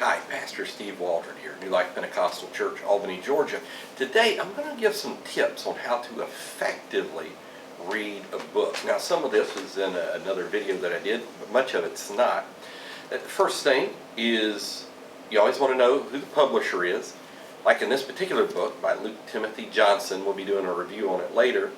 Hi, Pastor Steve Waldron here, New Life Pentecostal Church, Albany, Georgia. Today I'm going to give some tips on how to effectively read a book. Now some of this is in another video that I did, but much of it's not. The first thing is you always want to know who the publisher is. Like in this particular book by Luke Timothy Johnson, we'll be doing a review on it later.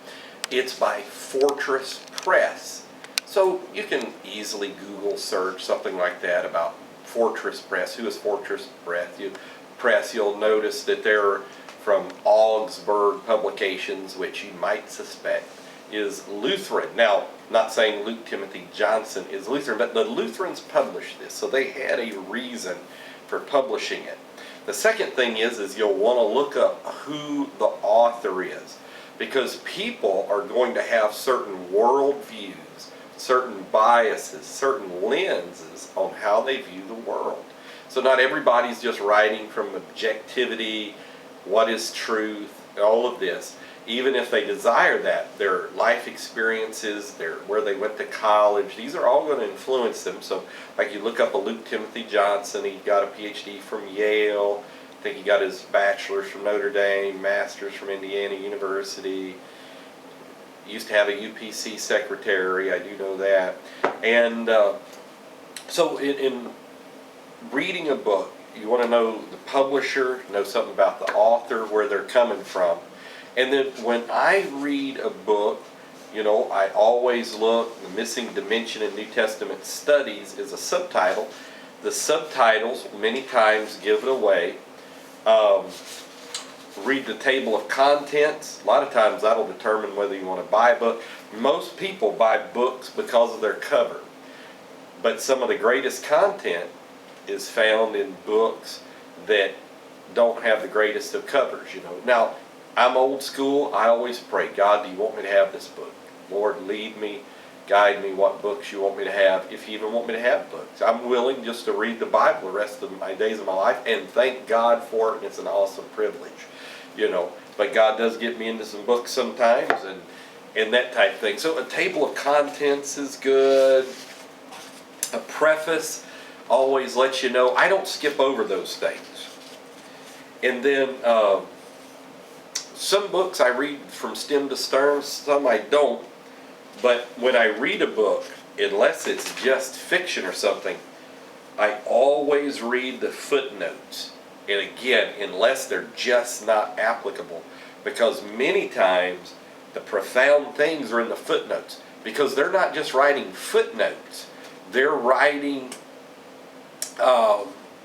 It's by Fortress Press. So you can easily Google search something like that about Fortress Press. Who is Fortress Press? You'll notice that they're from Augsburg Publications, which you might suspect is Lutheran. Now, not saying Luke Timothy Johnson is Lutheran, but the Lutherans published this, so they had a reason for publishing it. The second thing is you'll want to look up who the author is, because people are going to have certain worldviews, certain biases, certain lenses on how they view the world. So not everybody's just writing from objectivity, what is truth, all of this. Even if they desire that, their life experiences, where they went to college, these are all going to influence them. So like you look up a Luke Timothy Johnson, he got a PhD from Yale, I think he got his bachelor's from Notre Dame, master's from Indiana University. Used to have a UPC secretary, I do know that. And so in reading a book, you want to know the publisher, know something about the author, where they're coming from. And then when I read a book, you know, I always look, the missing dimension in New Testament studies is a subtitle. The subtitles many times give it away. Read the table of contents. A lot of times that'll determine whether you want to buy a book. Most people buy books because of their cover, but some of the greatest content is found in books that don't have the greatest of covers. You know, now I'm old school. I always pray, God, do you want me to have this book? Lord, lead me, guide me what books you want me to have, if you even want me to have books. I'm willing just to read the Bible the rest of my days of my life, and thank God for it, and it's an awesome privilege. You know, but God does get me into some books sometimes, and that type of thing. So a table of contents is good. A preface always lets you know. I don't skip over those things. And then some books I read from stem to stern, some I don't. But when I read a book, unless it's just fiction or something, I always read the footnotes. And again, unless they're just not applicable, because many times the profound things are in the footnotes, because they're not just writing footnotes, they're writing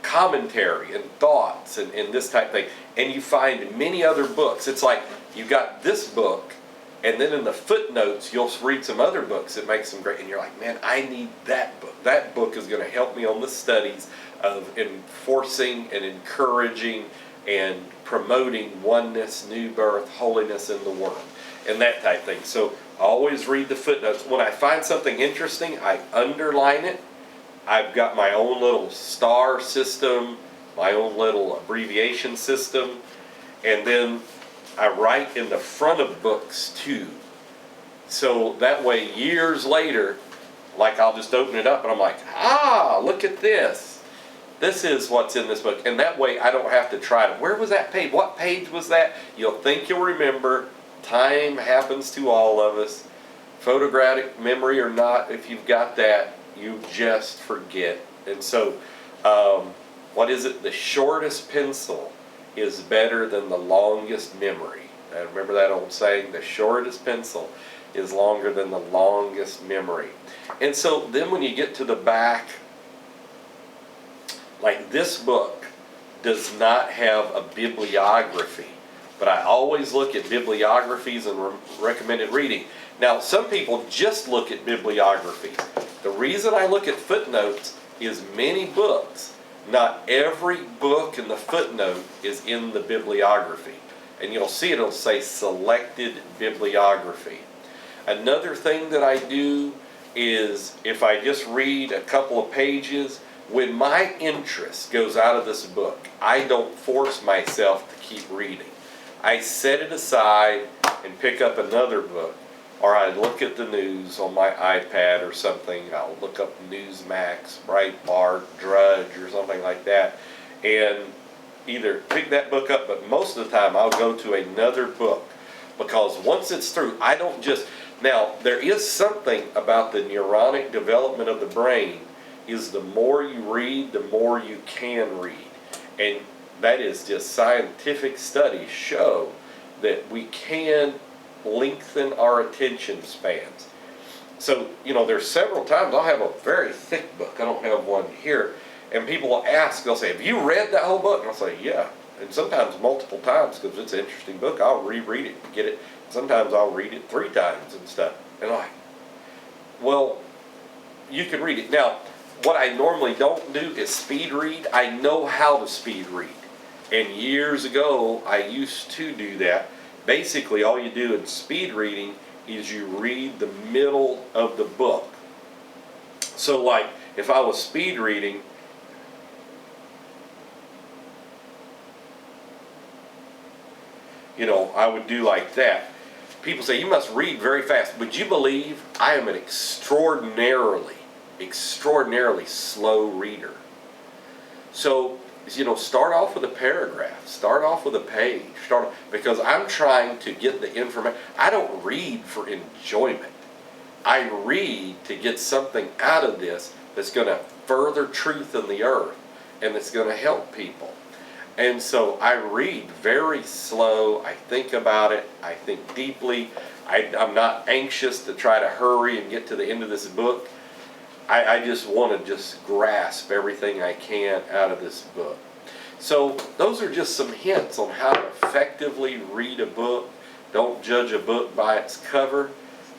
commentary and thoughts and this type of thing. And you find many other books. It's like you got this book, and then in the footnotes you'll read some other books that makes them great, and you're like, man, I need that book. That book is going to help me on the studies of enforcing and encouraging and promoting oneness, new birth, holiness in the world, and that type of thing. So I always read the footnotes. When I find something interesting, I underline it. I've got my own little star system, my own little abbreviation system, and then I write in the front of books too. So that way years later, like I'll just open it up and I'm like, look at this. This is what's in this book. And that way I don't have to try to, where was that page? What page was that? You'll think you'll remember. Time happens to all of us. Photographic memory or not, if you've got that, you just forget. And so, what is it? The shortest pencil is better than the longest memory. And remember that old saying, the shortest pencil is longer than the longest memory. And so then when you get to the back, like this book does not have a bibliography, but I always look at bibliographies and recommended reading. Now some people just look at bibliographies. The reason I look at footnotes is many books, not every book in the footnote is in the bibliography. And you'll see it'll say selected bibliography. Another thing that I do is if I just read a couple of pages, when my interest goes out of this book, I don't force myself to keep reading. I set it aside and pick up another book. Or I look at the news on my iPad or something. I'll look up Newsmax, Breitbart, Drudge, or something like that. and either pick that book up, but most of the time I'll go to another book, because once it's through, I don't just, now there is something about the neuronic development of the brain, is the more you read, the more you can read. And that is just scientific studies show that we can lengthen our attention spans. So, there's several times I'll have a very thick book. I don't have one here. And people will ask, they'll say, have you read that whole book? And I'll say, yeah. And sometimes multiple times, because it's an interesting book. I'll reread it and get it. Sometimes I'll read it 3 times and stuff. And I'm like, well, you can read it. Now, what I normally don't do is speed read. I know how to speed read. And years ago, I used to do that. Basically, all you do in speed reading is you read the middle of the book. So like, if I was speed reading, I would do like that. People say, you must read very fast. Would you believe I am an extraordinarily slow reader? So, start off with a paragraph, start off with a page, because I'm trying to get the information. I don't read for enjoyment. I read to get something out of this that's going to further truth in the earth and that's going to help people. And so I read very slow. I think about it. I think deeply. I'm not anxious to try to hurry and get to the end of this book. I just want to just grasp everything I can out of this book. So those are just some hints on how to effectively read a book. Don't judge a book by its cover,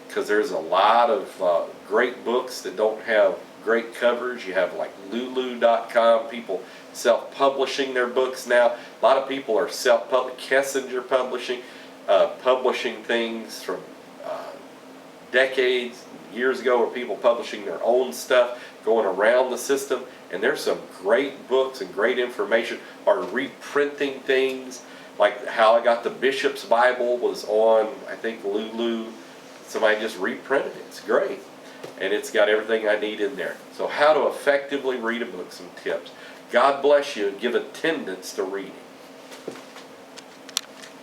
because there's a lot of great books that don't have great covers. You have like Lulu.com, people self-publishing their books now. A lot of people are Kessinger publishing, publishing things from decades, years ago, were people publishing their own stuff, going around the system, and there's some great books and great information, or reprinting things, like how I got the Bishop's Bible was on, I think, Lulu. Somebody just reprinted it. It's great. And it's got everything I need in there. So how to effectively read a book, some tips. God bless you, and give attendance to reading.